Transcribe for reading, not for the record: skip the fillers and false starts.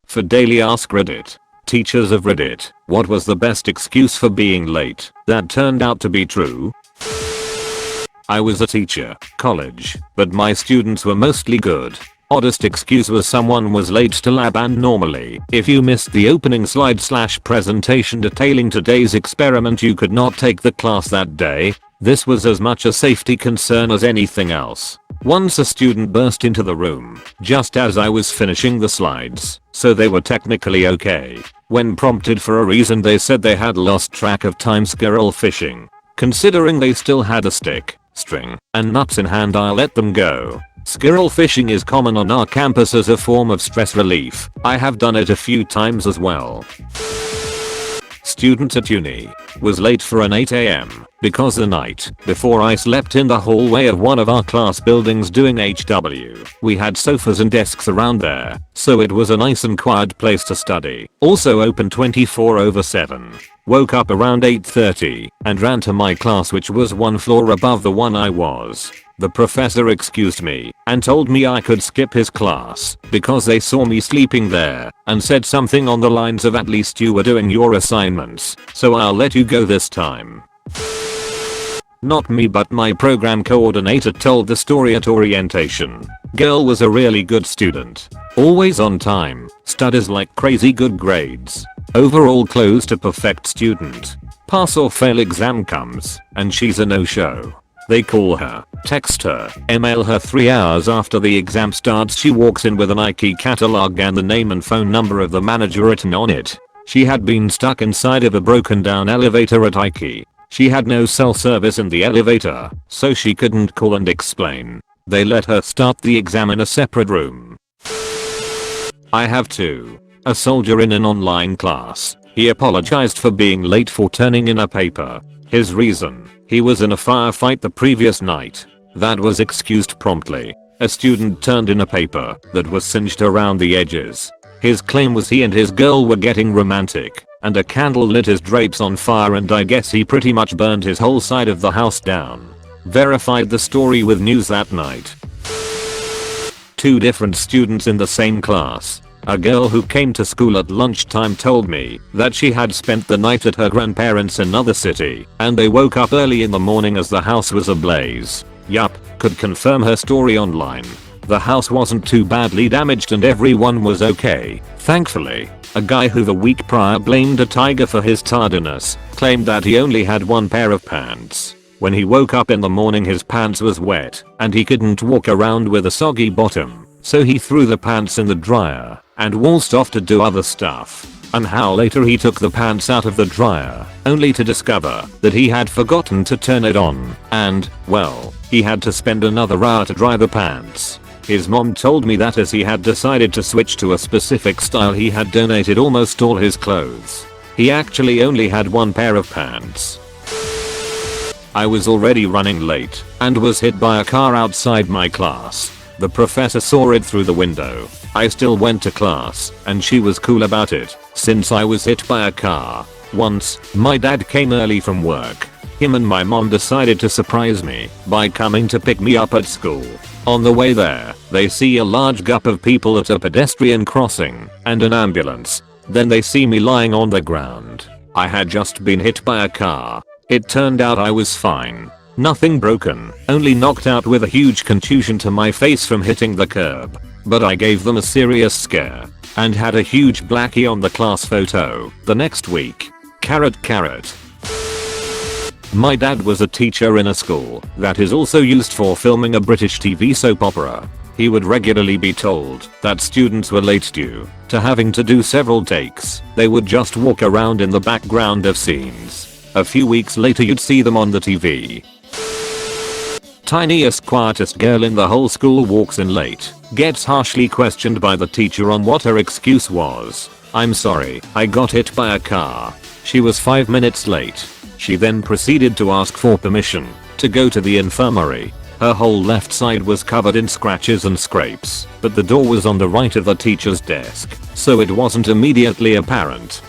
For Daily Ask Reddit. Teachers of Reddit, what was the best excuse for being late that turned out to be true? I was a teacher, college, but my students were mostly good. Oddest excuse was someone was late to lab, and normally, if you missed the opening slide/presentation detailing today's experiment, you could not take the class that day. This was as much a safety concern as anything else. Once a student burst into the room, just as I was finishing the slides, so they were technically okay. When prompted for a reason, they said they had lost track of time squirrel fishing. Considering they still had a stick, string, and nuts in hand, I let them go. Squirrel fishing is common on our campus as a form of stress relief. I have done it a few times as well. Student at uni was late for an 8 AM because the night before I slept in the hallway of one of our class buildings doing HW. We had sofas and desks around there, so it was a nice and quiet place to study. Also open 24/7. Woke up around 8:30 and ran to my class, which was one floor above the one I was. The professor excused me and told me I could skip his class because they saw me sleeping there, and said something on the lines of, "At least you were doing your assignments, so I'll let you go this time." Not me, but my program coordinator told the story at orientation. Girl was a really good student. Always on time, studies like crazy, good grades. Overall close to perfect student. Pass or fail exam comes, and she's a no-show. They call her, text her, email her 3 hours after the exam starts. She walks in with an IKEA catalog and the name and phone number of the manager written on it. She had been stuck inside of a broken down elevator at IKEA. She had no cell service in the elevator, so she couldn't call and explain. They let her start the exam in a separate room. I have two. A soldier in an online class. He apologized for being late for turning in a paper. His reason: he was in a firefight the previous night. That was excused promptly. A student turned in a paper that was singed around the edges. His claim was he and his girl were getting romantic, and a candle lit his drapes on fire, and I guess he pretty much burned his whole side of the house down. Verified the story with news that night. Two different students in the same class. A girl who came to school at lunchtime told me that she had spent the night at her grandparents' in another city, and they woke up early in the morning as the house was ablaze. Yup, could confirm her story online. The house wasn't too badly damaged and everyone was okay, thankfully. A guy who the week prior blamed a tiger for his tardiness claimed that he only had one pair of pants. When he woke up in the morning, his pants was wet and he couldn't walk around with a soggy bottom, so he threw the pants in the dryer and waltzed off to do other stuff. An hour later he took the pants out of the dryer, only to discover that he had forgotten to turn it on, and, well, he had to spend another hour to dry the pants. His mom told me that as he had decided to switch to a specific style, he had donated almost all his clothes. He actually only had one pair of pants. I was already running late and was hit by a car outside my class. The professor saw it through the window. I still went to class, and she was cool about it, since I was hit by a car. Once, my dad came early from work. Him and my mom decided to surprise me by coming to pick me up at school. On the way there, they see a large group of people at a pedestrian crossing, and an ambulance. Then they see me lying on the ground. I had just been hit by a car. It turned out I was fine. Nothing broken, only knocked out with a huge contusion to my face from hitting the curb. But I gave them a serious scare and had a huge blackie on the class photo the next week. Carrot. My dad was a teacher in a school that is also used for filming a British TV soap opera. He would regularly be told that students were late due to having to do several takes. They would just walk around in the background of scenes. A few weeks later you'd see them on the TV. Tiniest, quietest girl in the whole school walks in late, gets harshly questioned by the teacher on what her excuse was. "I'm sorry, I got hit by a car." She was 5 minutes late. She then proceeded to ask for permission to go to the infirmary. Her whole left side was covered in scratches and scrapes, but the door was on the right of the teacher's desk, so it wasn't immediately apparent.